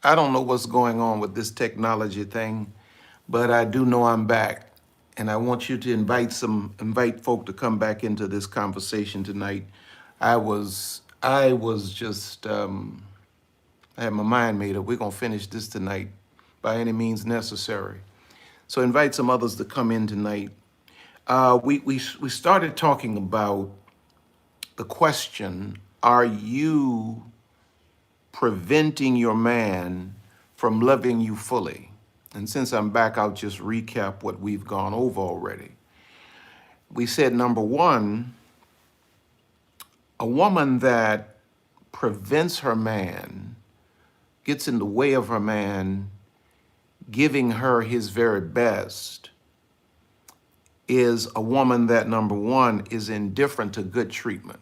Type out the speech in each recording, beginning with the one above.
I don't know what's going on with this technology thing, but I do know I'm back. And I want you to invite folk to come back into this conversation tonight. I was just I had my mind made up. We're gonna finish this tonight by any means necessary. So invite some others to come in tonight. We started talking about the question: are you preventing your man from loving you fully? And since I'm back, I'll just recap what we've gone over already. We said number one, a woman that prevents her man, gets in the way of her man giving her his very best, is a woman that, number one, is indifferent to good treatment.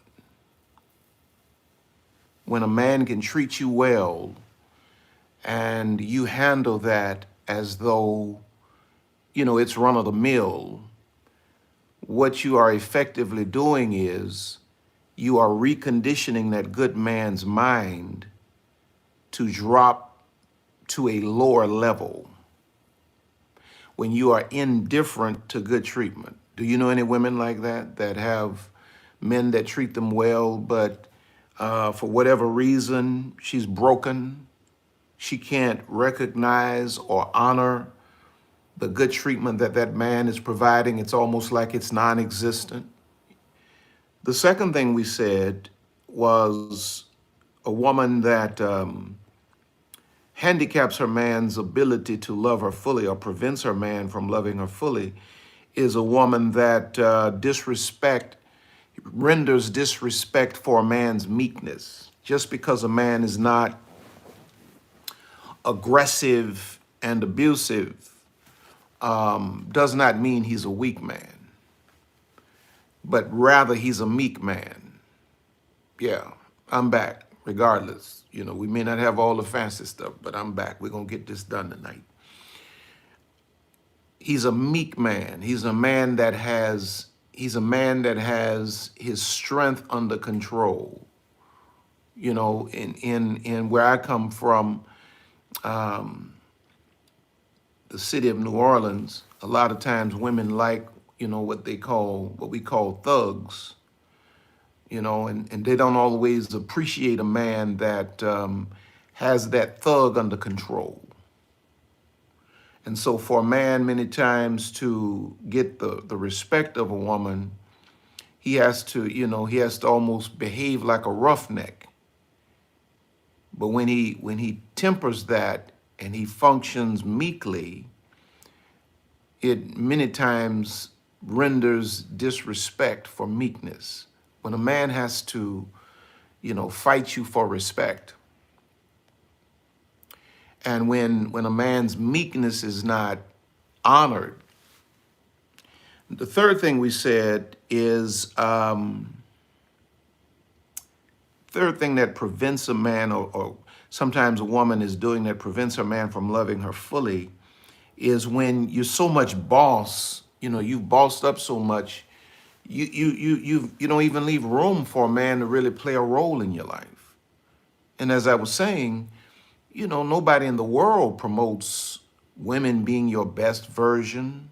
When a man can treat you well and you handle that as though, it's run of the mill, what you are effectively doing is you are reconditioning that good man's mind to drop to a lower level when you are indifferent to good treatment. Do you know any women like that have men that treat them well, but for whatever reason, she's broken? She can't recognize or honor the good treatment that man is providing. It's almost like it's non-existent. The second thing we said was a woman that handicaps her man's ability to love her fully or prevents her man from loving her fully is a woman that renders disrespect for a man's meekness. Just because a man is not aggressive and abusive does not mean he's a weak man, but rather he's a meek man. Yeah, I'm back regardless. We may not have all the fancy stuff, but I'm back. We're going to get this done tonight. He's a meek man. He's a man that has his strength under control. In where I come from, the city of New Orleans, a lot of times women like, what we call thugs, and they don't always appreciate a man that has that thug under control. And so for a man, many times to get the respect of a woman, he has to almost behave like a roughneck. But when he tempers that and he functions meekly, it many times renders disrespect for meekness. When a man has to, fight you for respect, and when a man's meekness is not honored. The third thing we said is, third thing that prevents a man, or sometimes a woman is doing that prevents her man from loving her fully, is when you're so much boss, you've bossed up so much, you don't even leave room for a man to really play a role in your life. And as I was saying, nobody in the world promotes women being your best version.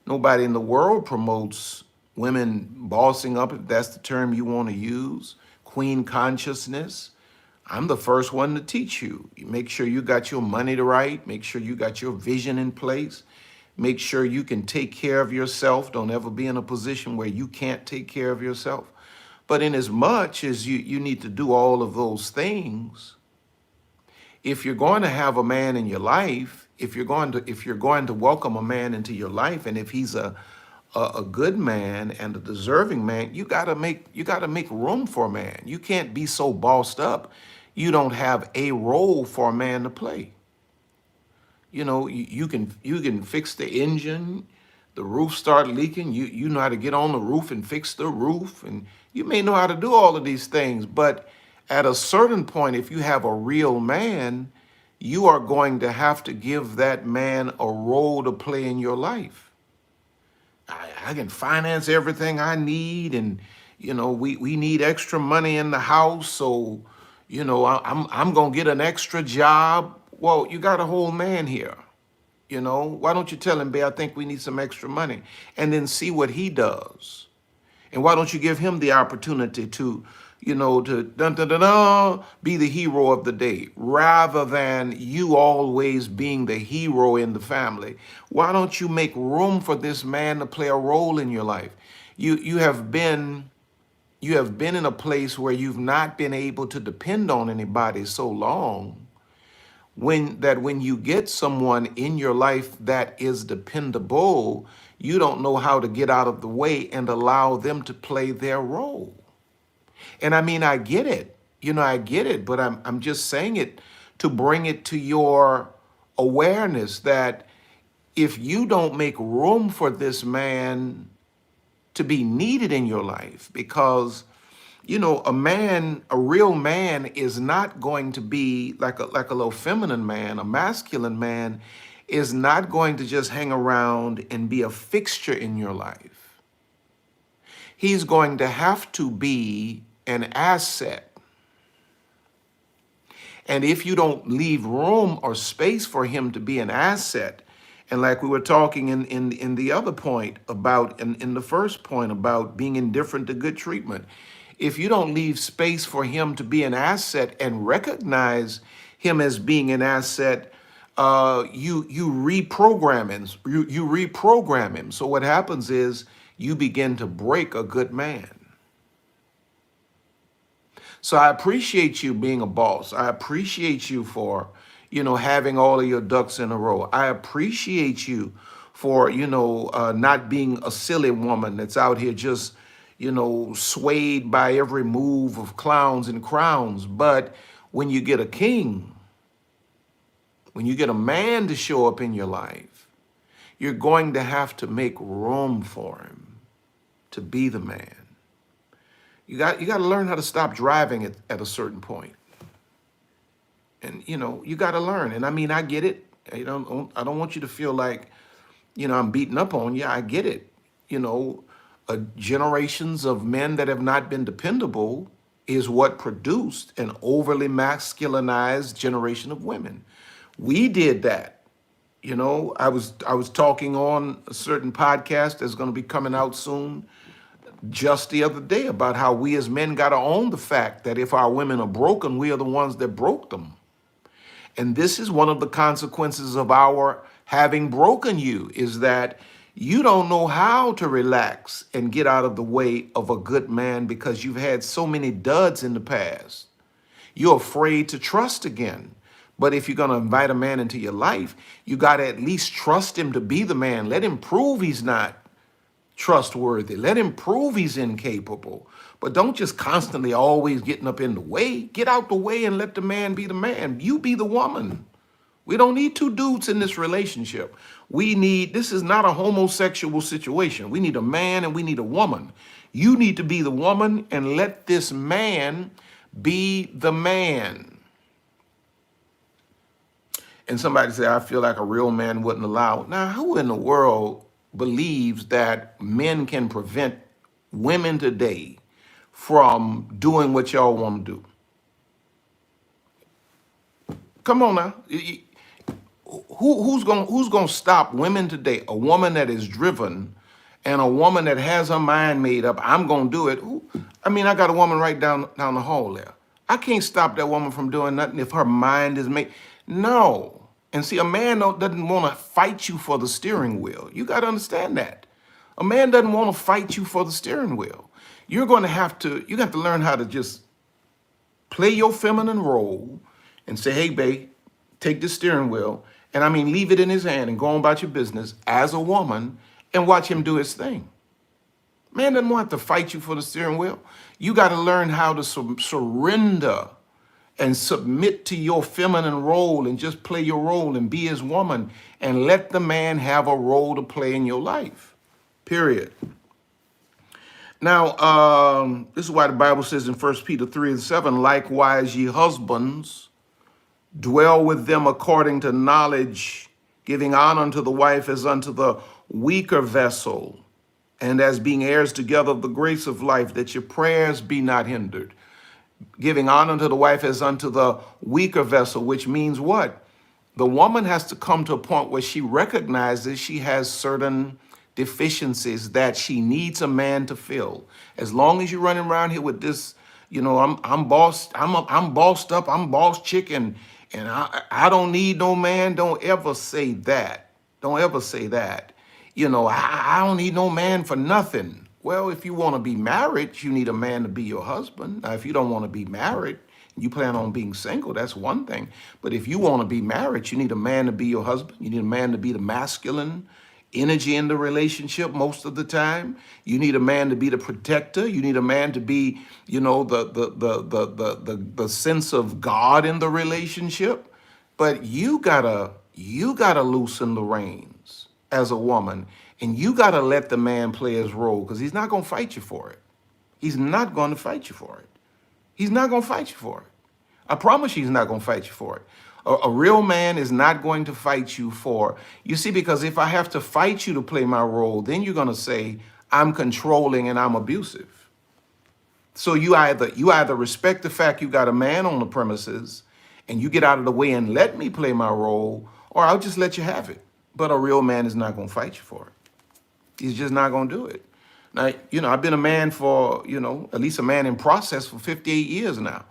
Nobody in the world promotes women bossing up, if that's the term you want to use, queen consciousness. I'm the first one to teach you. You make sure you got your money right. Make sure you got your vision in place. Make sure you can take care of yourself. Don't ever be in a position where you can't take care of yourself. But in as much as you need to do all of those things, if you're going to have a man in your life, if you're going to welcome a man into your life, and if he's a good man and a deserving man, you gotta make room for a man. You can't be so bossed up you don't have a role for a man to play. You can fix the engine, the roof start leaking. You know how to get on the roof and fix the roof, and you may know how to do all of these things, but at a certain point, if you have a real man, you are going to have to give that man a role to play in your life. I can finance everything I need, and we need extra money in the house, so I'm going to get an extra job. Well, you got a whole man here. Why don't you tell him, babe, I think we need some extra money, and then see what he does. And why don't you give him the opportunity to, to dun, dun, dun, dun, be the hero of the day, rather than you always being the hero in the family? Why don't you make room for this man to play a role in your life? You have been in a place where you've not been able to depend on anybody so long, when you get someone in your life that is dependable, you don't know how to get out of the way and allow them to play their role. And I mean, I get it, I get it, but I'm just saying it to bring it to your awareness that if you don't make room for this man to be needed in your life, because a real man is not going to be like a little feminine man. A masculine man is not going to just hang around and be a fixture in your life. He's going to have to be an asset. And if you don't leave room or space for him to be an asset, and like we were talking in the other point about, in the first point about being indifferent to good treatment, if you don't leave space for him to be an asset and recognize him as being an asset, you reprogram him. You reprogram him. So what happens is you begin to break a good man. So I appreciate you being a boss. I appreciate you for, having all of your ducks in a row. I appreciate you for, not being a silly woman that's out here just, swayed by every move of clowns and crowns. But when you get a king, when you get a man to show up in your life, you're going to have to make room for him to be the man. You got to learn how to stop driving at a certain point. And, you got to learn. And I mean, I get it. I don't want you to feel like, I'm beating up on you. I get it. Generations of men that have not been dependable is what produced an overly masculinized generation of women. We did that. I was talking on a certain podcast that's going to be coming out soon just the other day about how we as men got to own the fact that if our women are broken, we are the ones that broke them. And this is one of the consequences of our having broken you, is that you don't know how to relax and get out of the way of a good man because you've had so many duds in the past. You're afraid to trust again. But if you're going to invite a man into your life, you got to at least trust him to be the man. Let him prove he's not trustworthy. Let him prove he's incapable. But don't just constantly always getting up in the way. Get out the way and let the man be the man. You be the woman. We don't need two dudes in this relationship. This is not a homosexual situation. We need a man and we need a woman. You need to be the woman and let this man be the man. And somebody said, I feel like a real man wouldn't allow it. Now, who in the world believes that men can prevent women today from doing what y'all want to do? Come on now. Who's gonna stop women today? A woman that is driven and a woman that has her mind made up, I'm gonna do it. I got a woman right down the hall there. I can't stop that woman from doing nothing if her mind is made. No. And see, a man doesn't want to fight you for the steering wheel. You got to understand that. A man doesn't want to fight you for the steering wheel. You have to learn how to just play your feminine role and say, hey, babe, take the steering wheel. And leave it in his hand and go on about your business as a woman and watch him do his thing. Man doesn't want to fight you for the steering wheel. You got to learn how to surrender and submit to your feminine role and just play your role and be his woman and let the man have a role to play in your life, period. Now, this is why the Bible says in 1 Peter 3:7, likewise, ye husbands, dwell with them according to knowledge, giving honor unto the wife as unto the weaker vessel, and as being heirs together of the grace of life, that your prayers be not hindered. giving honor to the wife as unto the weaker vessel, which means what? The woman has to come to a point where she recognizes she has certain deficiencies that she needs a man to fill. As long as you're running around here with this, I'm bossed, I'm bossed up, I'm boss chick, and I don't need no man. Don't ever say that. Don't ever say that. I don't need no man for nothing. Well, if you want to be married, you need a man to be your husband. Now, if you don't want to be married, you plan on being single, that's one thing. But if you want to be married, you need a man to be your husband. You need a man to be the masculine energy in the relationship most of the time. You need a man to be the protector. You need a man to be, the sense of God in the relationship. But you gotta loosen the reins as a woman, and you gotta let the man play his role, because he's not gonna fight you for it. He's not going to fight you for it. He's not going to fight you for it. I promise you he's not going to fight you for it. A real man is not going to fight you for, you see, because if I have to fight you to play my role, then you're going to say I'm controlling and I'm abusive. So you either respect the fact you got a man on the premises and you get out of the way and let me play my role, or I'll just let you have it. But a real man is not going to fight you for it. He's just not going to do it. Now, I've been a man for, at least a man in process for 58 years now.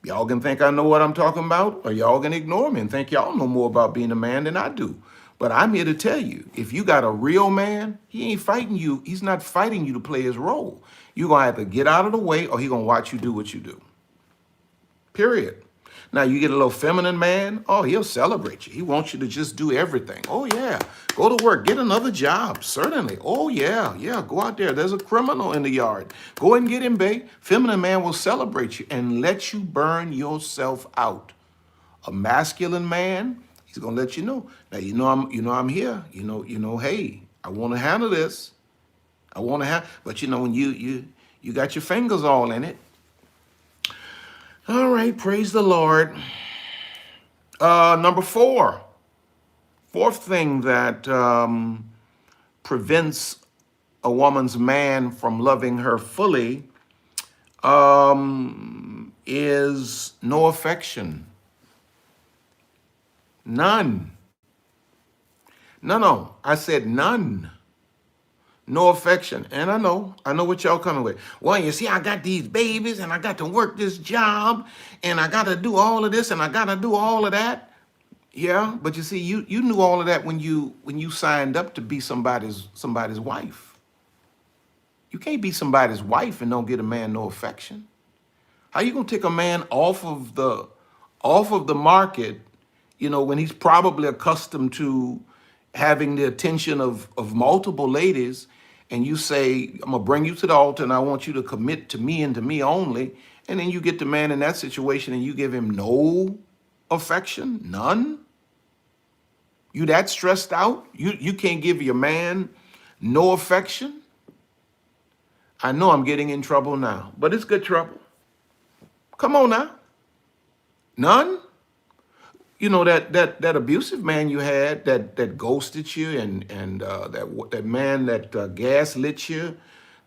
Y'all can think I know what I'm talking about, or y'all can ignore me and think y'all know more about being a man than I do. But I'm here to tell you, if you got a real man, he ain't fighting you. He's not fighting you to play his role. You're going to have to get out of the way, or he's going to watch you do what you do. Period. Now, you get a little feminine man, oh, he'll celebrate you. He wants you to just do everything. Oh, yeah, go to work, get another job, certainly. Oh, yeah, go out there. There's a criminal in the yard. Go and get him, babe. Feminine man will celebrate you and let you burn yourself out. A masculine man, he's going to let you know. Now, I'm here. Hey, I want to handle this. But when you got your fingers all in it. All right, praise the Lord. Number fourth thing that prevents a woman's man from loving her fully is no affection. None. No, I said none. No affection. And I know what y'all coming with. Well, you see, I got these babies and I got to work this job and I got to do all of this and I got to do all of that. Yeah, but you see, you knew all of that when you signed up to be somebody's wife. You can't be somebody's wife and don't get a man no affection. How you gonna take a man off of the market, when he's probably accustomed to having the attention of multiple ladies, and you say, I'm gonna bring you to the altar and I want you to commit to me and to me only, and then you get the man in that situation and you give him no affection, none? You that stressed out? You can't give your man no affection? I know I'm getting in trouble now, but it's good trouble. Come on now. None? That abusive man you had that ghosted you and that man that gaslit you,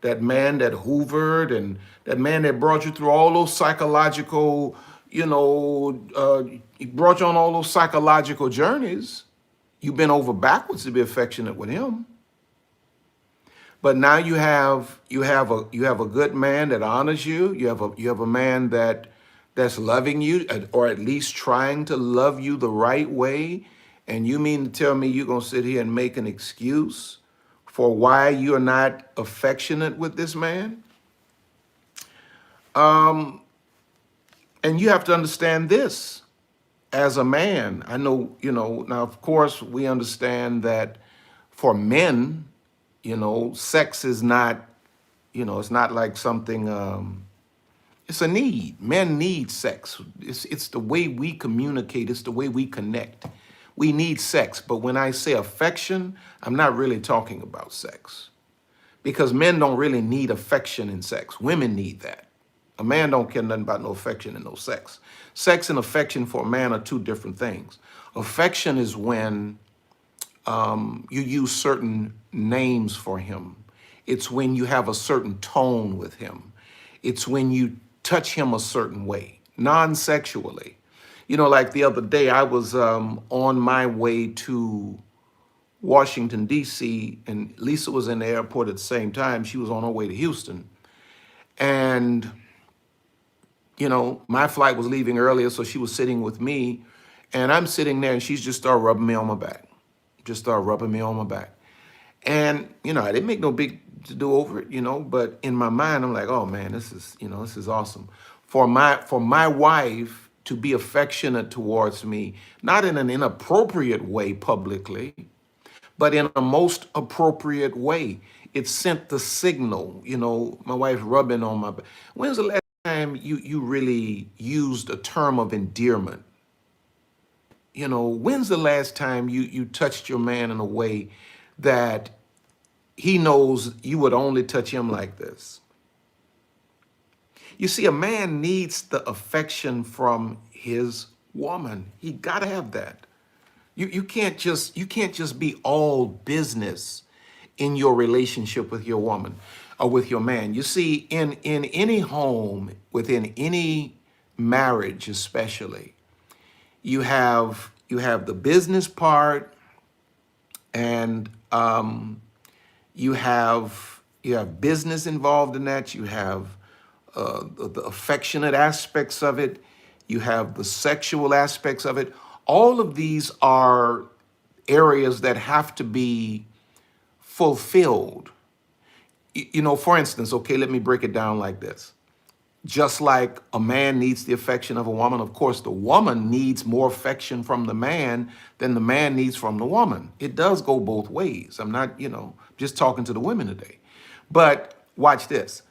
that man that hoovered, and that man that brought you through all those psychological, he brought you on all those psychological journeys. You've been over backwards to be affectionate with him. But now you have a good man that honors you. You have a man that's loving you, or at least trying to love you the right way. And you mean to tell me you're going to sit here and make an excuse for why you're not affectionate with this man? And you have to understand this as a man. I know, now, of course, we understand that for men, sex is not, it's not like something, it's a need. Men need sex. It's the way we communicate. It's the way we connect. We need sex. But when I say affection, I'm not really talking about sex. Because men don't really need affection in sex. Women need that. A man don't care nothing about no affection and no sex. Sex and affection for a man are two different things. Affection is when you use certain names for him. It's when you have a certain tone with him. It's when you touch him a certain way, non-sexually. You know, like the other day, I was on my way to Washington, D.C., and Lisa was in the airport at the same time. She was on her way to Houston. And, you know, my flight was leaving earlier, so she was sitting with me. And I'm sitting there, and she's just started rubbing me on my back. Just started rubbing me on my back. And, you know, I didn't make no big to do over it, you know, but in my mind, I'm like, oh man, this is, you know, this is awesome. For my wife to be affectionate towards me, not in an inappropriate way publicly, but in a most appropriate way. It sent the signal, you know, my wife rubbing on my back. When's the last time you really used a term of endearment? You know, when's the last time you touched your man in a way that he knows you would only touch him like this? You see, a man needs the affection from his woman. He got to have that. You can't just be all business in your relationship with your woman or with your man. You see, in any home, within any marriage especially, you have the business part, and you have business involved in that. You have the affectionate aspects of it. You have the sexual aspects of it. All of these are areas that have to be fulfilled. You know, for instance, okay, let me break it down like this. Just like a man needs the affection of a woman, of course, the woman needs more affection from the man than the man needs from the woman. It does go both ways. I'm not, you know, just talking to the women today. But watch this.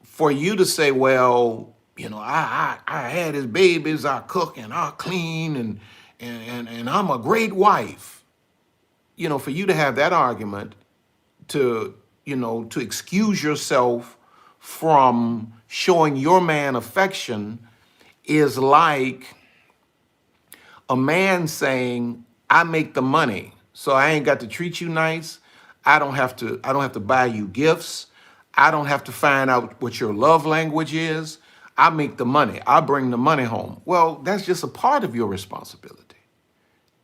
For you to say, well, you know, I had his babies, I cook and I clean, and I'm a great wife. You know, for you to have that argument to, you know, to excuse yourself from showing your man affection is like a man saying, I make the money, so I ain't got to treat you nice. I don't have to buy you gifts. I don't have to find out what your love language is. I make the money. I bring the money home. Well, that's just a part of your responsibility.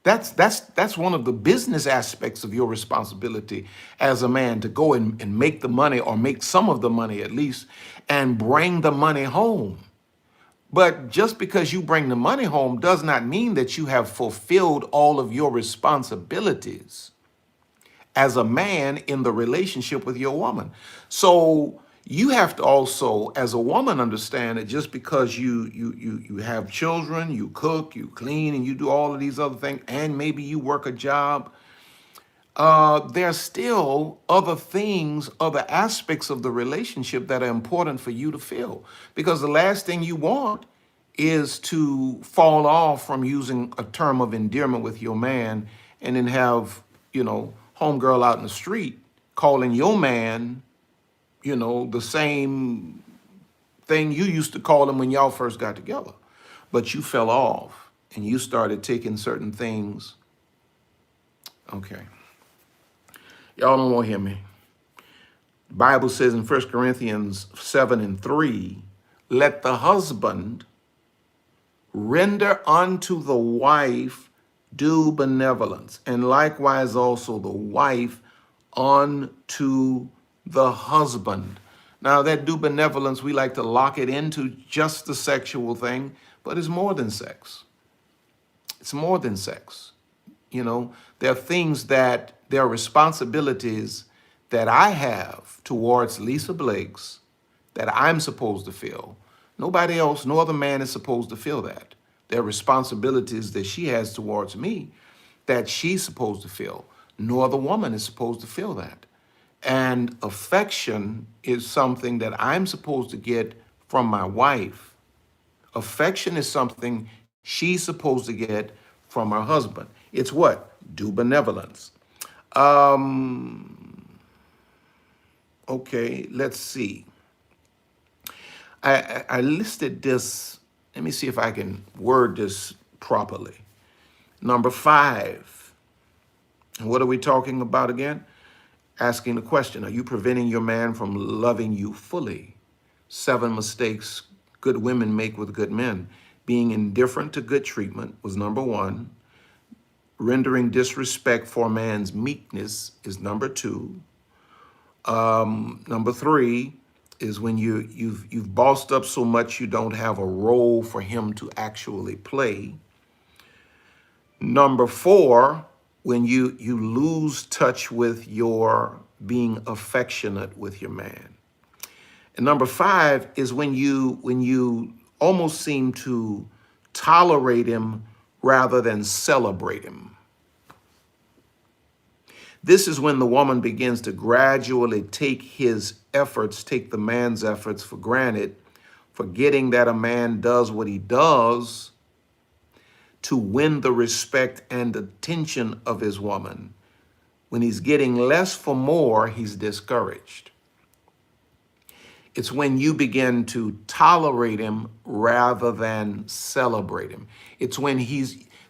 That's one of the business aspects of your responsibility as a man, to go and make the money, or make some of the money at least, and bring the money home. But just because you bring the money home does not mean that you have fulfilled all of your responsibilities as a man in the relationship with your woman. So you have to also, as a woman, understand that just because you have children, you cook, you clean, and you do all of these other things, and maybe you work a job, there's still other things, other aspects of the relationship that are important for you to feel. Because the last thing you want is to fall off from using a term of endearment with your man, and then have, you know, homegirl out in the street calling your man, you know, the same thing you used to call him when y'all first got together. But you fell off and you started taking certain things. Okay. Y'all don't want to hear me. The Bible says in 1 Corinthians 7:3, let the husband render unto the wife due benevolence, and likewise also the wife unto the husband. Now that due benevolence, we like to lock it into just the sexual thing, but it's more than sex. It's more than sex. You know, there are responsibilities that I have towards Lisa Blakes that I'm supposed to feel. Nobody else, no other man is supposed to feel that. There are responsibilities that she has towards me that she's supposed to feel. No other woman is supposed to feel that. And affection is something that I'm supposed to get from my wife. Affection is something she's supposed to get from her husband. It's what? Due benevolence. Okay, let's see. I listed this. Let me see if I can word this properly. Number 5. And what are we talking about again? Asking the question, are you preventing your man from loving you fully? 7 mistakes good women make with good men. Being indifferent to good treatment was number one. Rendering disrespect for a man's meekness is number two. Number three is when you've bossed up so much you don't have a role for him to actually play. Number four, when you lose touch with your being affectionate with your man. And number five is when you almost seem to tolerate him rather than celebrate him. This is when the woman begins to gradually take take the man's efforts for granted, forgetting that a man does what he does to win the respect and attention of his woman. When he's getting less for more, he's discouraged. It's when you begin to tolerate him rather than celebrate him. It's when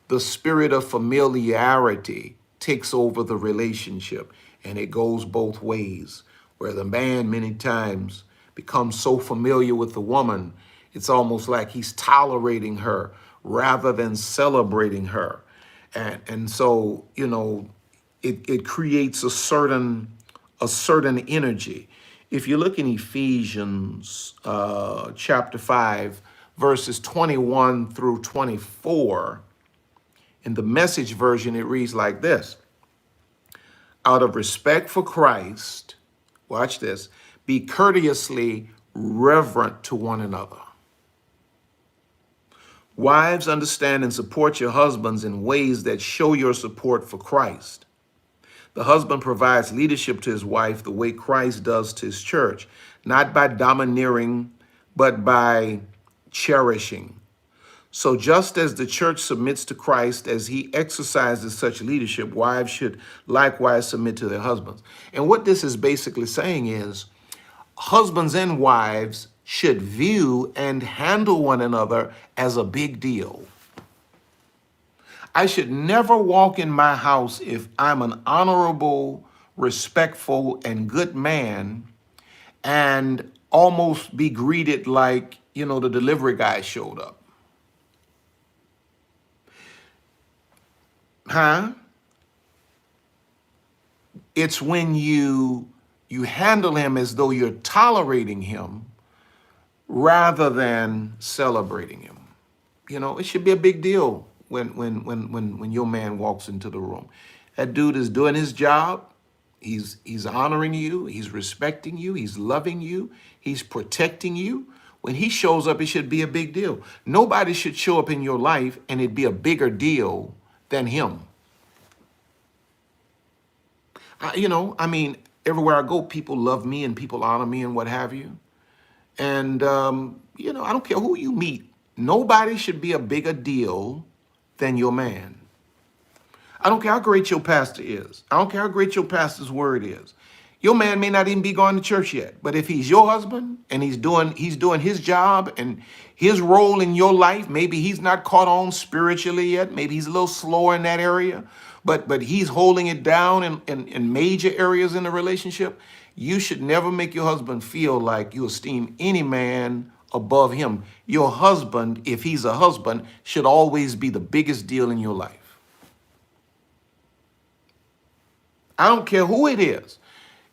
the spirit of familiarity takes over the relationship, and it goes both ways, where the man many times becomes so familiar with the woman, it's almost like he's tolerating her rather than celebrating her. And so, it creates a certain energy. If you look in Ephesians chapter 5, verses 21 through 24, in the Message version, it reads like this: out of respect for Christ, watch this, be courteously reverent to one another. Wives, understand and support your husbands in ways that show your support for Christ. The husband provides leadership to his wife the way Christ does to his church, not by domineering, but by cherishing. So just as the church submits to Christ as he exercises such leadership, wives should likewise submit to their husbands. And what this is basically saying is husbands and wives should view and handle one another as a big deal. I should never walk in my house if I'm an honorable, respectful, and good man and almost be greeted like, the delivery guy showed up. It's when you handle him as though you're tolerating him rather than celebrating him. It should be a big deal when your man walks into the room. That dude is doing his job. He's honoring you. He's respecting you. He's loving you. He's protecting you. When he shows up, it should be a big deal. Nobody should show up in your life and it be a bigger deal than him. Everywhere I go, people love me and people honor me and what have you. And, I don't care who you meet. Nobody should be a bigger deal than your man. I don't care how great your pastor is. I don't care how great your pastor's word is. Your man may not even be going to church yet, but if he's your husband and he's doing his job and his role in your life, maybe he's not caught on spiritually yet. Maybe he's a little slower in that area, but he's holding it down in major areas in the relationship. You should never make your husband feel like you esteem any man above him. Your husband, if he's a husband, should always be the biggest deal in your life. I don't care who it is.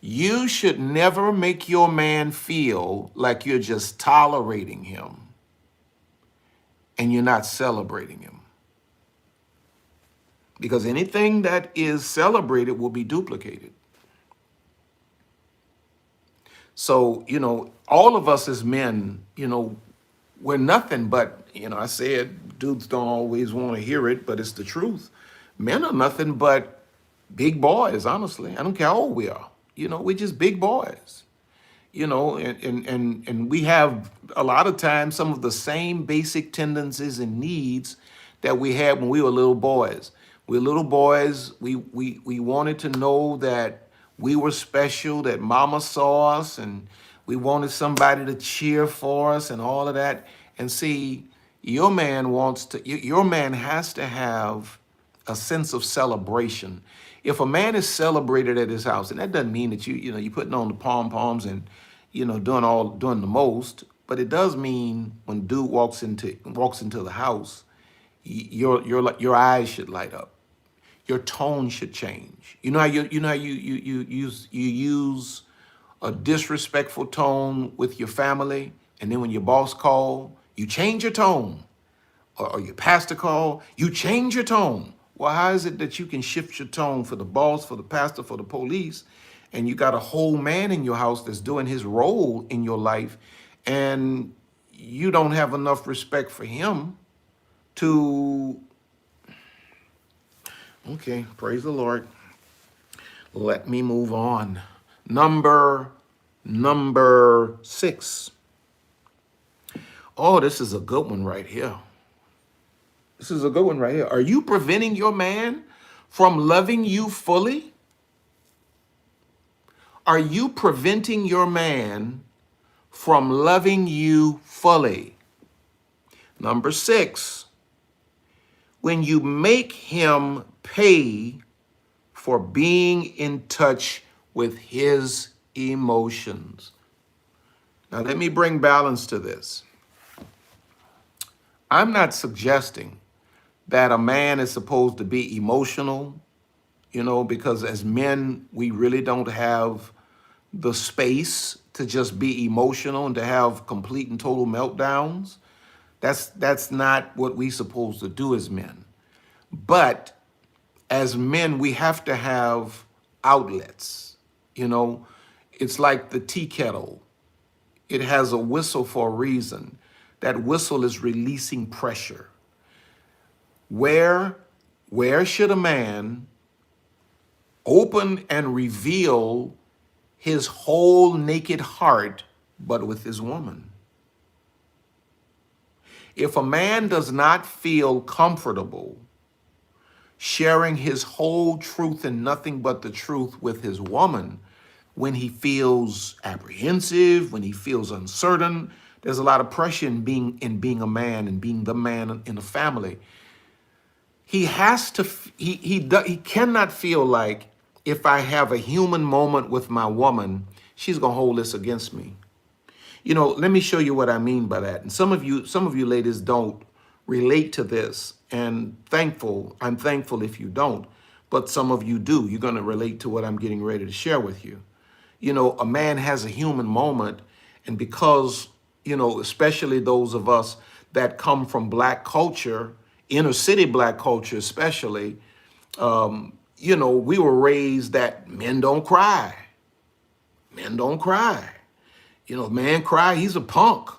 You should never make your man feel like you're just tolerating him and you're not celebrating him. Because anything that is celebrated will be duplicated. So, all of us as men, we're nothing but, I said dudes don't always want to hear it, but it's the truth. Men are nothing but big boys, honestly. I don't care how old we are. We're just big boys. And we have a lot of times some of the same basic tendencies and needs that we had when we were little boys. We're little boys. We wanted to know that we were special, that mama saw us, and we wanted somebody to cheer for us and all of that. And see, your man has to have a sense of celebration. If a man is celebrated at his house, and that doesn't mean that you're putting on the pom-poms and, doing the most, But it does mean when dude walks into the house, your eyes should light up. Your tone should change. You know how you use a disrespectful tone with your family, and then when your boss call, you change your tone, or your pastor call, you change your tone. Well, how is it that you can shift your tone for the boss, for the pastor, for the police, and you got a whole man in your house that's doing his role in your life, and you don't have enough respect for him to, okay, praise the Lord. Let me move on. Number 6. Oh, this is a good one right here. This is a good one right here. Are you preventing your man from loving you fully? Are you preventing your man from loving you fully? Number 6, when you make him pay for being in touch with his emotions. Now, let me bring balance to this. I'm not suggesting that a man is supposed to be emotional, because as men, we really don't have the space to just be emotional and to have complete and total meltdowns. That's not what we're supposed to do as men. But as men, we have to have outlets. It's like the tea kettle. It has a whistle for a reason. That whistle is releasing pressure. Where should a man open and reveal his whole naked heart, but with his woman? If a man does not feel comfortable sharing his whole truth and nothing but the truth with his woman, when he feels apprehensive, when he feels uncertain, there's a lot of pressure in being a man and being the man in a family. He has to, he cannot feel like, if I have a human moment with my woman, she's gonna hold this against me. Let me show you what I mean by that. And some of you ladies don't relate to this, and I'm thankful if you don't, but some of you do. You're gonna relate to what I'm getting ready to share with you. A man has a human moment, and because, especially those of us that come from Black culture, inner city Black culture especially, we were raised that men don't cry. Men don't cry. Man cry, he's a punk.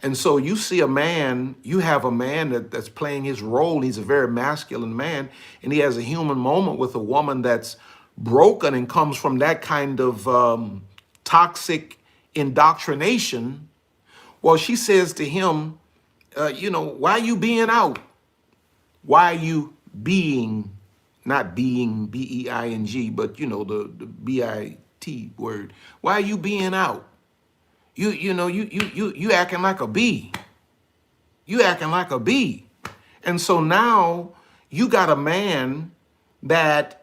And so you see you have a man that's playing his role. He's a very masculine man, and he has a human moment with a woman that's broken and comes from that kind of toxic indoctrination. Well, she says to him, why are you being out? Why are you being, not being B-E-I-N-G, but the B-I-T word. Why are you being out? You acting like a bee. You acting like a bee. And so now you got a man that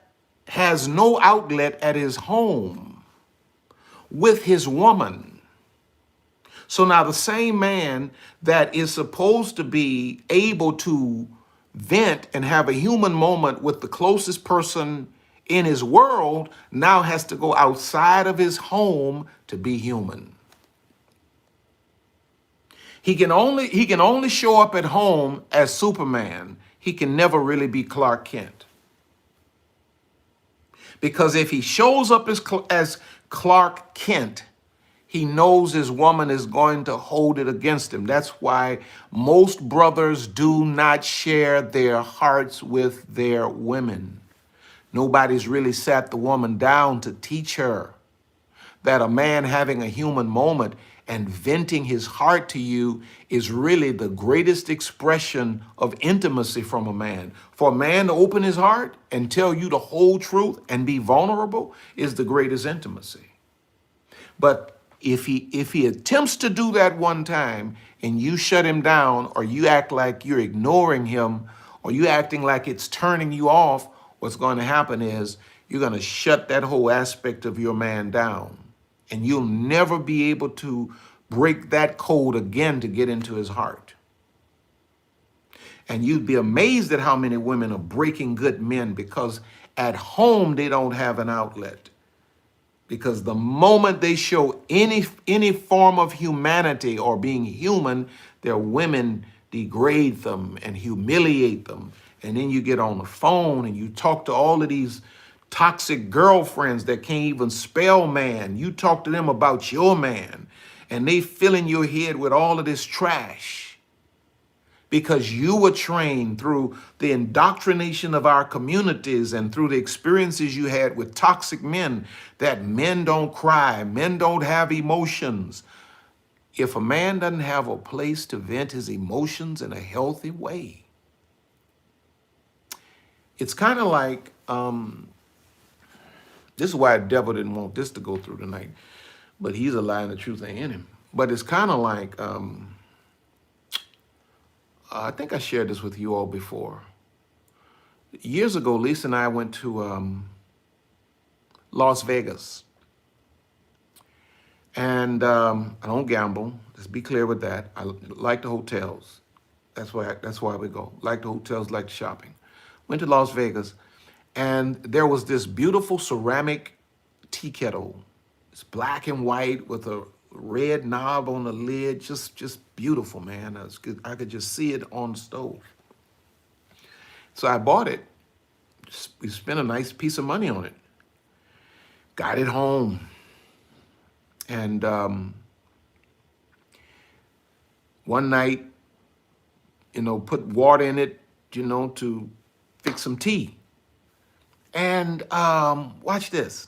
has no outlet at his home with his woman. So now the same man that is supposed to be able to vent and have a human moment with the closest person in his world now has to go outside of his home to be human. He can only show up at home as Superman. He can never really be Clark Kent. Because if he shows up as Clark Kent, he knows his woman is going to hold it against him. That's why most brothers do not share their hearts with their women. Nobody's really sat the woman down to teach her that a man having a human moment and venting his heart to you is really the greatest expression of intimacy from a man. For a man to open his heart and tell you the whole truth and be vulnerable is the greatest intimacy. But if he attempts to do that one time and you shut him down, or you act like you're ignoring him, or you acting like it's turning you off, what's going to happen is you're going to shut that whole aspect of your man down. And you'll never be able to break that code again to get into his heart. And you'd be amazed at how many women are breaking good men because at home they don't have an outlet. Because the moment they show any form of humanity or being human, their women degrade them and humiliate them. And then you get on the phone and you talk to all of these toxic girlfriends that can't even spell man. You talk to them about your man and they fill in your head with all of this trash because you were trained through the indoctrination of our communities and through the experiences you had with toxic men that men don't cry, men don't have emotions. If a man doesn't have a place to vent his emotions in a healthy way, it's kind of like, this is why the devil didn't want this to go through tonight, but he's a lie and the truth ain't in him. But it's kind of like, I think I shared this with you all before. Years ago, Lisa and I went to Las Vegas. And I don't gamble. Let's be clear with that. I like the hotels. That's why we go. Like the hotels, like the shopping. Went to Las Vegas, and there was this beautiful ceramic tea kettle. It's black and white with a red knob on the lid. Just beautiful, man. I could just see it on the stove. So I bought it. We spent a nice piece of money on it. Got it home. And one night, put water in it, to fix some tea. And watch this.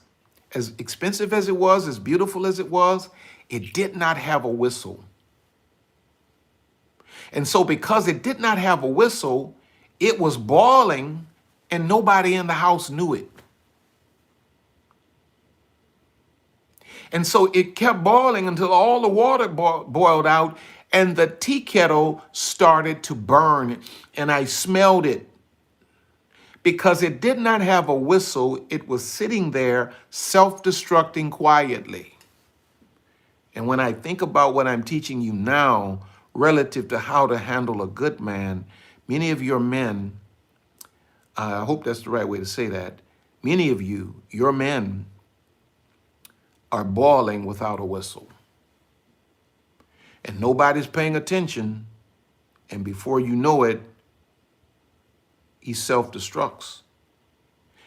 As expensive as it was, as beautiful as it was, it did not have a whistle. And so because it did not have a whistle, it was boiling and nobody in the house knew it. And so it kept boiling until all the water boiled out and the tea kettle started to burn, and I smelled it. Because it did not have a whistle, it was sitting there self-destructing quietly. And when I think about what I'm teaching you now relative to how to handle a good man, many of your men, I hope that's the right way to say that, many of you, your men, are boiling without a whistle. And nobody's paying attention, and before you know it, he self-destructs.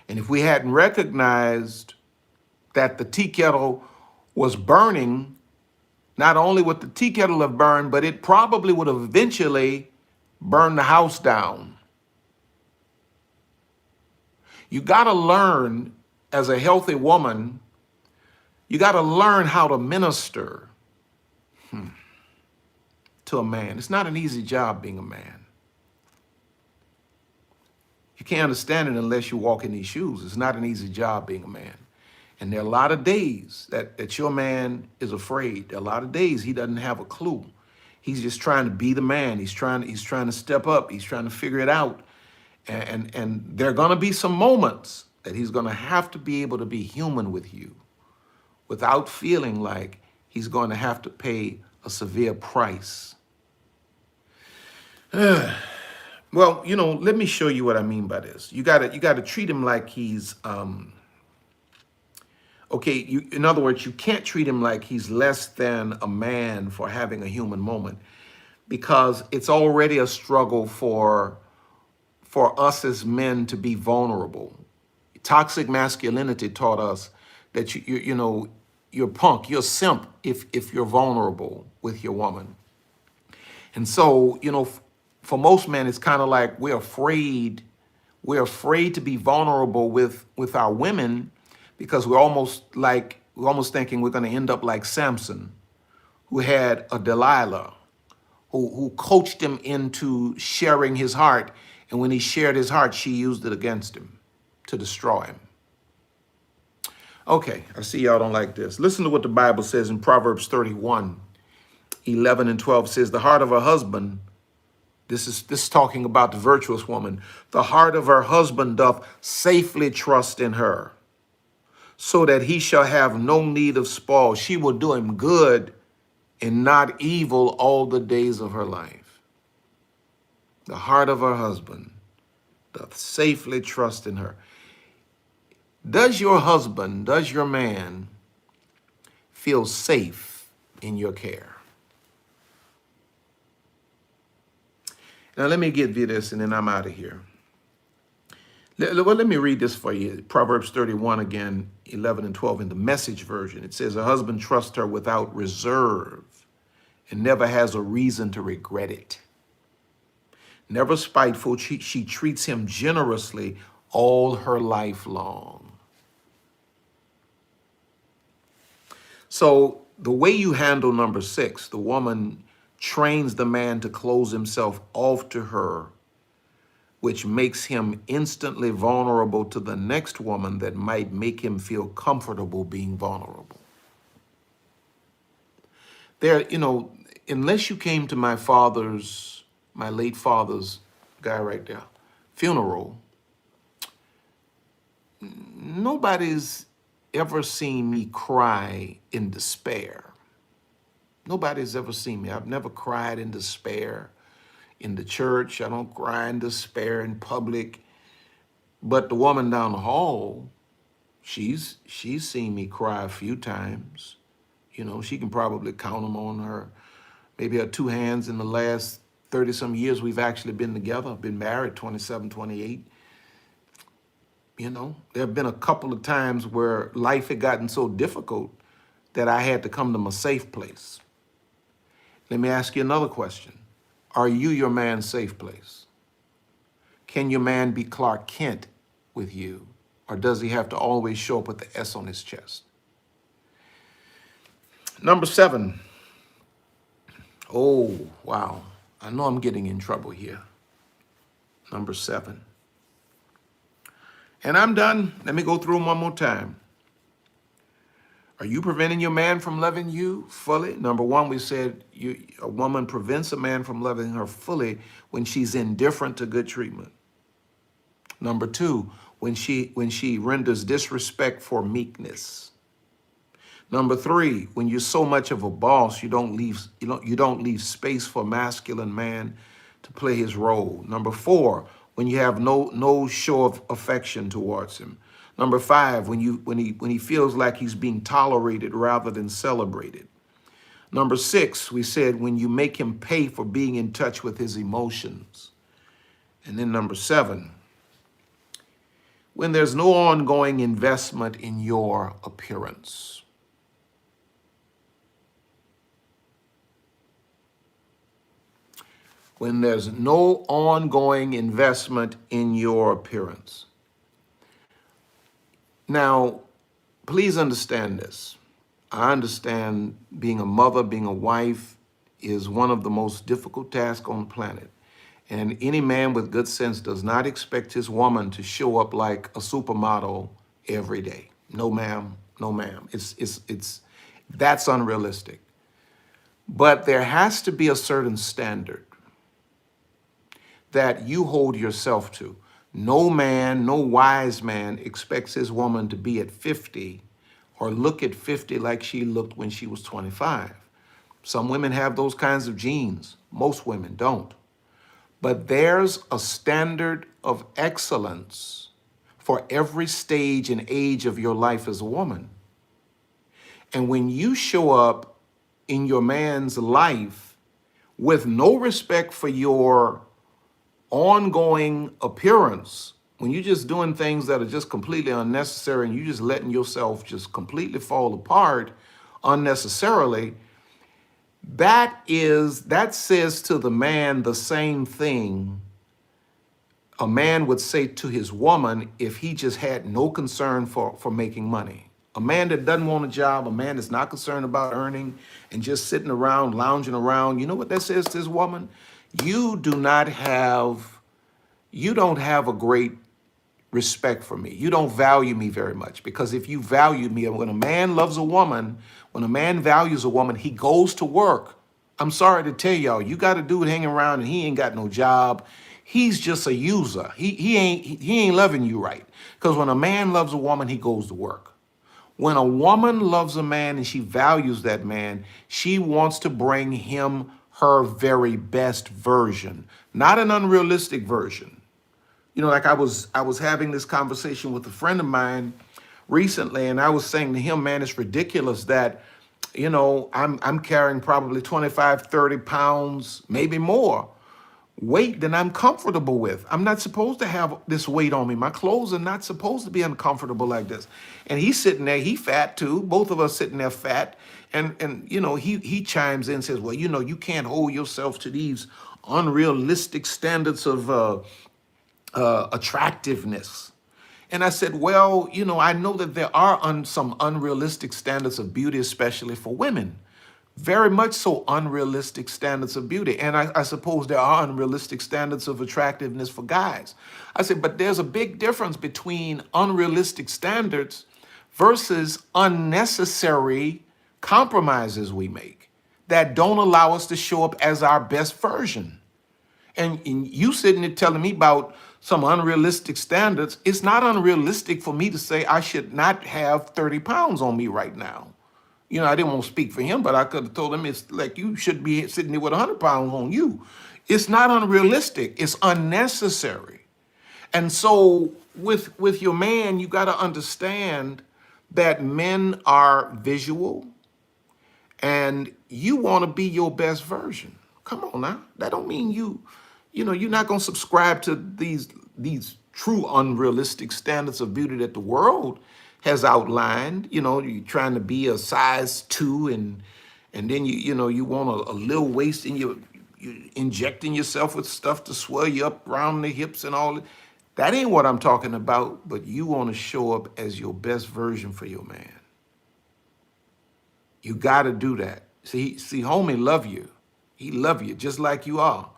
And if we hadn't recognized that the tea kettle was burning, not only would the tea kettle have burned, but it probably would have eventually burned the house down. You got to learn, as a healthy woman, you got to learn how to minister to a man. It's not an easy job being a man. You can't understand it unless you walk in these shoes. It's not an easy job being a man. And there are a lot of days that your man is afraid. There are a lot of days he doesn't have a clue. He's just trying to be the man. He's trying to step up. He's trying to figure it out. And there are going to be some moments that he's going to have to be able to be human with you without feeling like he's going to have to pay a severe price. Well, let me show you what I mean by this. You gotta treat him like he's okay. In other words, you can't treat him like he's less than a man for having a human moment, because it's already a struggle for us as men to be vulnerable. Toxic masculinity taught us that you're punk, you're simp if you're vulnerable with your woman. And so, for most men, it's kind of like we're afraid to be vulnerable with our women, because we're almost thinking we're going to end up like Samson, who had a Delilah, who coached him into sharing his heart. And when he shared his heart, she used it against him to destroy him. Okay, I see y'all don't like this. Listen to what the Bible says in Proverbs 31:11-12 says, the heart of a husband, this is talking about the virtuous woman, the heart of her husband doth safely trust in her, so that he shall have no need of spoil. She will do him good and not evil all the days of her life. The heart of her husband doth safely trust in her. Does your husband, does your man feel safe in your care? Now, let me give you this, and then I'm out of here. Let me read this for you. Proverbs 31 again, 11 and 12 in the Message version. It says, a husband trusts her without reserve and never has a reason to regret it. Never spiteful, she treats him generously all her life long. So the way you handle number 6, the woman trains the man to close himself off to her, which makes him instantly vulnerable to the next woman that might make him feel comfortable being vulnerable. There, unless you came to my late father's guy right there, funeral, nobody's ever seen me cry in despair. Nobody's ever seen me. I've never cried in despair in the church. I don't cry in despair in public. But the woman down the hall, she's seen me cry a few times. She can probably count them on maybe her 2 hands in the last 30-some years we've actually been together, been married 27, 28. There have been a couple of times where life had gotten so difficult that I had to come to my safe place. Let me ask you another question. Are you your man's safe place? Can your man be Clark Kent with you? Or does he have to always show up with the S on his chest? Number 7. Oh, wow. I know I'm getting in trouble here. Number 7. And I'm done. Let me go through them one more time. Are you preventing your man from loving you fully? Number 1, we said a woman prevents a man from loving her fully when she's indifferent to good treatment. Number 2, when she renders disrespect for meekness. Number 3, when you're so much of a boss, you don't leave space for a masculine man to play his role. Number 4, when you have no show of affection towards him. Number 5, when he feels like he's being tolerated rather than celebrated. Number 6, we said when you make him pay for being in touch with his emotions. And then number 7, when there's no ongoing investment in your appearance. When there's no ongoing investment in your appearance. Now, please understand this. I understand being a mother, being a wife is one of the most difficult tasks on the planet. And any man with good sense does not expect his woman to show up like a supermodel every day. No, ma'am. No, ma'am. That's unrealistic. But there has to be a certain standard that you hold yourself to. No man, no wise man expects his woman to be at 50 or look at 50 like she looked when she was 25. Some women have those kinds of genes. Most women don't. But there's a standard of excellence for every stage and age of your life as a woman. And when you show up in your man's life with no respect for your ongoing appearance, when you're just doing things that are just completely unnecessary and you're just letting yourself just completely fall apart unnecessarily, that says to the man the same thing a man would say to his woman if he just had no concern for making money. A man that doesn't want a job, a man that's not concerned about earning and just sitting around, lounging around, you know what that says to his woman? You don't have a great respect for me. You don't value me very much, because if you value me, when a man loves a woman, when a man values a woman, he goes to work. I'm sorry to tell y'all, you got a dude hanging around and he ain't got no job. He's just a user. He ain't loving you right. Because when a man loves a woman, he goes to work. When a woman loves a man and she values that man, she wants to bring him her very best version, not an unrealistic version. You know, like I was having this conversation with a friend of mine recently, and I was saying to him, man, it's ridiculous that, you know, I'm carrying probably 25, 30 pounds, maybe more weight than I'm comfortable with. I'm not supposed to have this weight on me. My clothes are not supposed to be uncomfortable like this. And he's sitting there, he fat too. Both of us sitting there fat. And you know, he chimes in and says, well, you know, you can't hold yourself to these unrealistic standards of attractiveness. And I said, well, you know, I know that there are some unrealistic standards of beauty, especially for women. Very much so unrealistic standards of beauty. And I suppose there are unrealistic standards of attractiveness for guys. I said, but there's a big difference between unrealistic standards versus unnecessary compromises we make that don't allow us to show up as our best version. And you sitting there telling me about some unrealistic standards. It's not unrealistic for me to say I should not have 30 pounds on me right now. You know, I didn't want to speak for him, but I could have told him it's like you should be sitting there with 100 pounds on you. It's not unrealistic. It's unnecessary. And so with your man, you got to understand that men are visual and you want to be your best version. Come on now. That don't mean you know, you're not going to subscribe to these true unrealistic standards of beauty that the world has outlined. You know, you're trying to be a size 2 and then you know, you want a little waist and you're injecting yourself with stuff to swell you up around the hips and all that. That ain't what I'm talking about, but you want to show up as your best version for your man. You got to do that. See, homie love you. He love you just like you are.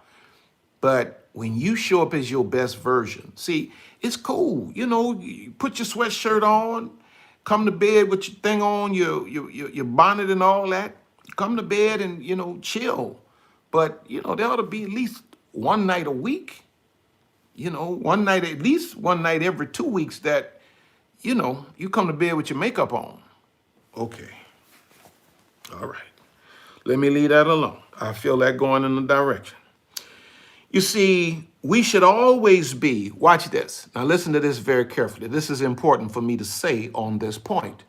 But when you show up as your best version, see, it's cool. You know, you put your sweatshirt on, come to bed with your thing on, your bonnet and all that. Come to bed and, you know, chill. But, you know, there ought to be at least one night a week. You know, at least one night every 2 weeks that, you know, you come to bed with your makeup on. Okay. All right. Let me leave that alone. I feel that going in the direction. You see, we should always be, watch this. Now listen to this very carefully. This is important for me to say on this point.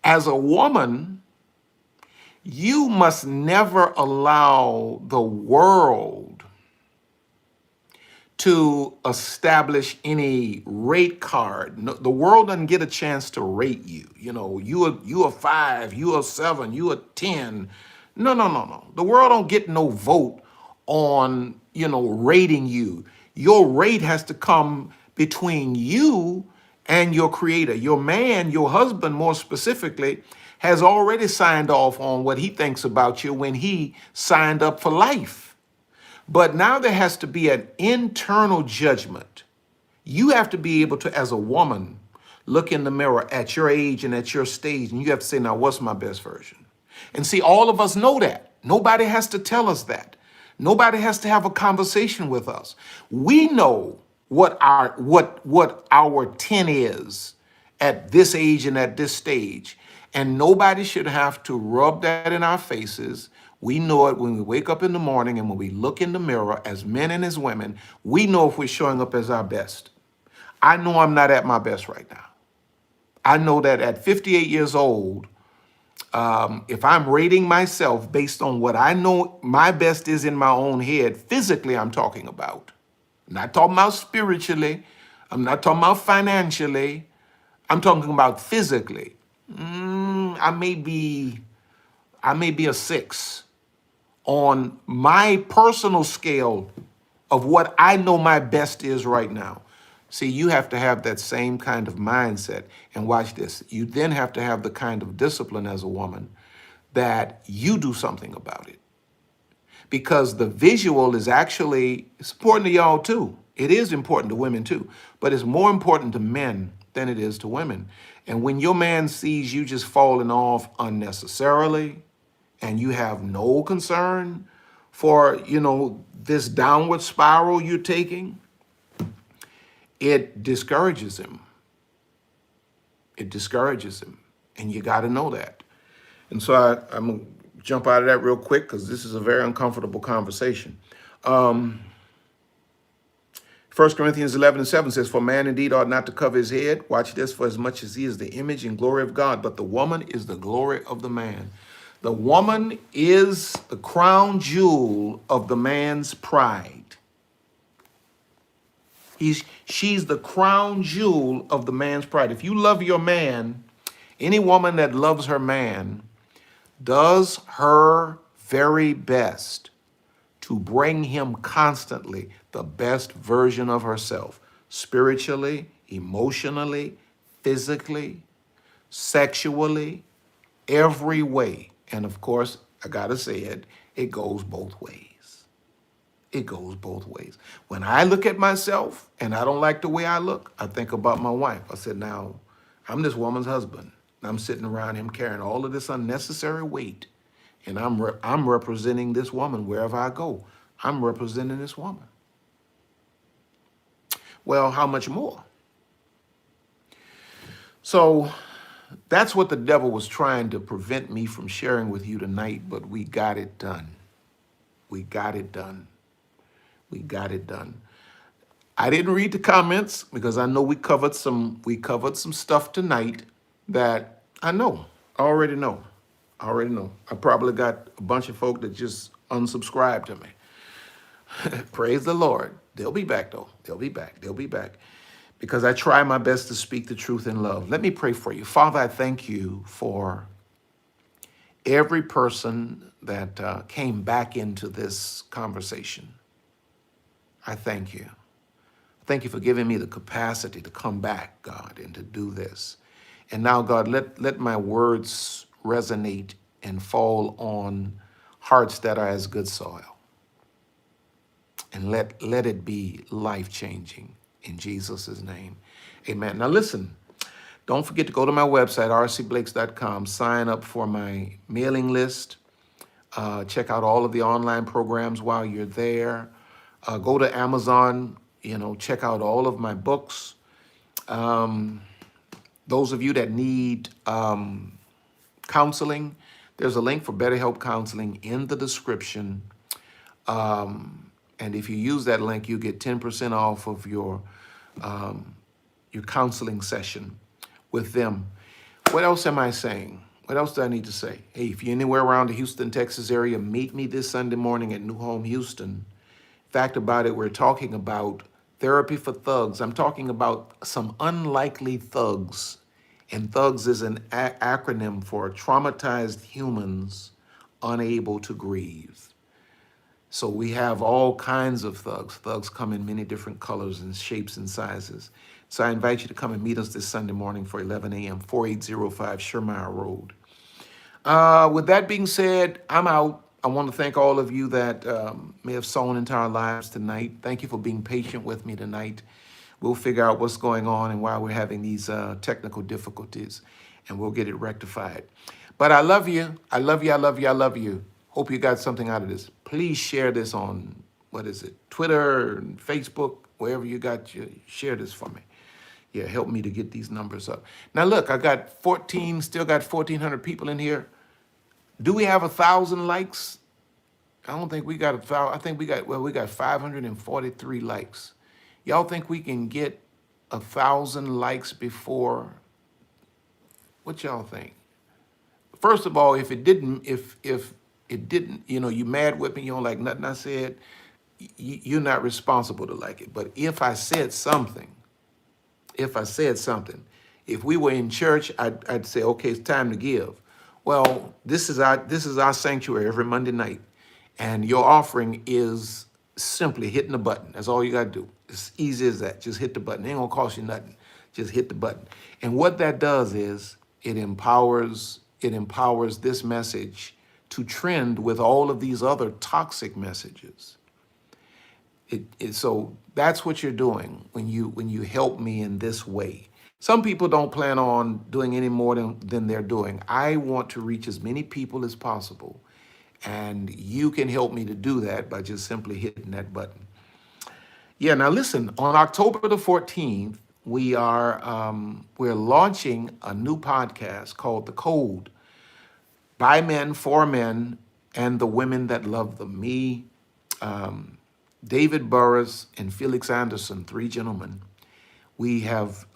As a woman, you must never allow the world to establish any rate card. No, the world doesn't get a chance to rate you. You know, you a 5, you a 7, you a 10. No. The world don't get no vote on, you know, rating you. Your rate has to come between you and your creator. Your man, your husband more specifically, has already signed off on what he thinks about you when he signed up for life. But now there has to be an internal judgment. You have to be able to, as a woman, look in the mirror at your age and at your stage, and you have to say, now, what's my best version? And see, all of us know that. Nobody has to tell us that. Nobody has to have a conversation with us. We know what our 10 is at this age and at this stage. And nobody should have to rub that in our faces. We know it when we wake up in the morning and when we look in the mirror as men and as women, we know if we're showing up as our best. I know I'm not at my best right now. I know that at 58 years old, if I'm rating myself based on what I know my best is in my own head, physically I'm talking about. I'm not talking about spiritually. I'm not talking about financially. I'm talking about physically. I may be a 6 on my personal scale of what I know my best is right now. See, you have to have that same kind of mindset. And watch this. You then have to have the kind of discipline as a woman that you do something about it. Because the visual is actually, it's important to y'all too. It is important to women too. But it's more important to men than it is to women. And when your man sees you just falling off unnecessarily and you have no concern for, you know, this downward spiral you're taking, it discourages him. It discourages him. And you got to know that. And so I'm going to jump out of that real quick because this is a very uncomfortable conversation. 1 Corinthians 11:7 says, "For man indeed ought not to cover his head." Watch this. "For as much as he is the image and glory of God, but the woman is the glory of the man." The woman is the crown jewel of the man's pride. She's the crown jewel of the man's pride. If you love your man, any woman that loves her man does her very best to bring him constantly the best version of herself, spiritually, emotionally, physically, sexually, every way. And of course, I gotta say it, it goes both ways. It goes both ways. When I look at myself and I don't like the way I look, I think about my wife. I said, now, I'm this woman's husband. I'm sitting around him carrying all of this unnecessary weight. And I'm representing this woman wherever I go. I'm representing this woman. Well, how much more? So that's what the devil was trying to prevent me from sharing with you tonight, but we got it done. We got it done. We got it done. I didn't read the comments because I know we covered some stuff tonight that I know. I already know. I probably got a bunch of folk that just unsubscribed to me. Praise the Lord. They'll be back, though. They'll be back. Because I try my best to speak the truth in love. Let me pray for you. Father, I thank you for every person that came back into this conversation. I thank you. Thank you for giving me the capacity to come back, God, and to do this. And now, God, let my words resonate and fall on hearts that are as good soil. And let it be life-changing in Jesus' name. Amen. Now listen, don't forget to go to my website, rcblakes.com, sign up for my mailing list. Check out all of the online programs while you're there. Go to Amazon, check out all of my books. Those of you that need counseling, there's a link for BetterHelp Counseling in the description. And if you use that link, you get 10% off of your counseling session with them. What else am I saying? What else do I need to say? Hey, if you're anywhere around the Houston, Texas area, meet me this Sunday morning at New Home, Houston. Fact about it, we're talking about therapy for thugs. I'm talking about some unlikely thugs. And thugs is an acronym for traumatized humans unable to grieve. So we have all kinds of thugs. Thugs come in many different colors and shapes and sizes. So I invite you to come and meet us this Sunday morning for 11 a.m., 4805 Shermire Road. With that being said, I'm out. I want to thank all of you that may have sown into our lives tonight. Thank you for being patient with me tonight. We'll figure out what's going on and why we're having these technical difficulties, and we'll get it rectified. But I love you. I love you. I love you. I love you. Hope you got something out of this. Please share this on, Twitter and Facebook, wherever you got your, share this for me. Yeah, help me to get these numbers up. Now look, still got 1,400 people in here. Do we have 1,000 likes? I don't think we got 1,000. I think we got 543 likes. Y'all think we can get 1,000 likes before? What y'all think? First of all, if it didn't, you mad with me, you don't like nothing I said, you're not responsible to like it. But if I said something, if we were in church, I'd say, okay, it's time to give. Well, this is our sanctuary every Monday night. And your offering is simply hitting the button. That's all you got to do. It's easy as that. Just hit the button. It ain't going to cost you nothing. Just hit the button. And what that does is it empowers this message to trend with all of these other toxic messages. So that's what you're doing when you help me in this way. Some people don't plan on doing any more than they're doing. I want to reach as many people as possible. And you can help me to do that by just simply hitting that button. Yeah, now listen, on October the 14th, we're launching a new podcast called The Code, by men, for men, and the women that love them. Me, David Burris, and Felix Anderson, three gentlemen. We have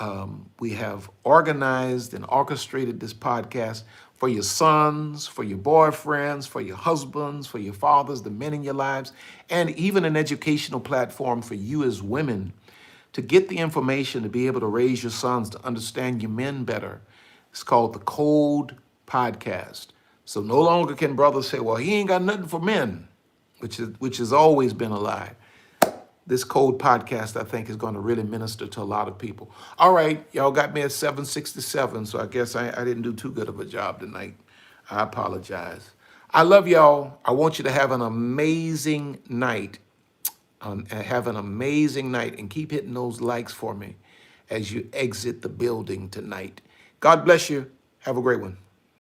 organized and orchestrated this podcast for your sons, for your boyfriends, for your husbands, for your fathers, the men in your lives, and even an educational platform for you as women to get the information to be able to raise your sons to understand your men better. It's called the Code Podcast. So no longer can brothers say, well, he ain't got nothing for men, which has always been a lie. This Code Podcast, I think, is going to really minister to a lot of people. All right, y'all got me at 767, so I guess I didn't do too good of a job tonight. I apologize. I love y'all. I want you to have an amazing night. Have an amazing night, and keep hitting those likes for me as you exit the building tonight. God bless you. Have a great one.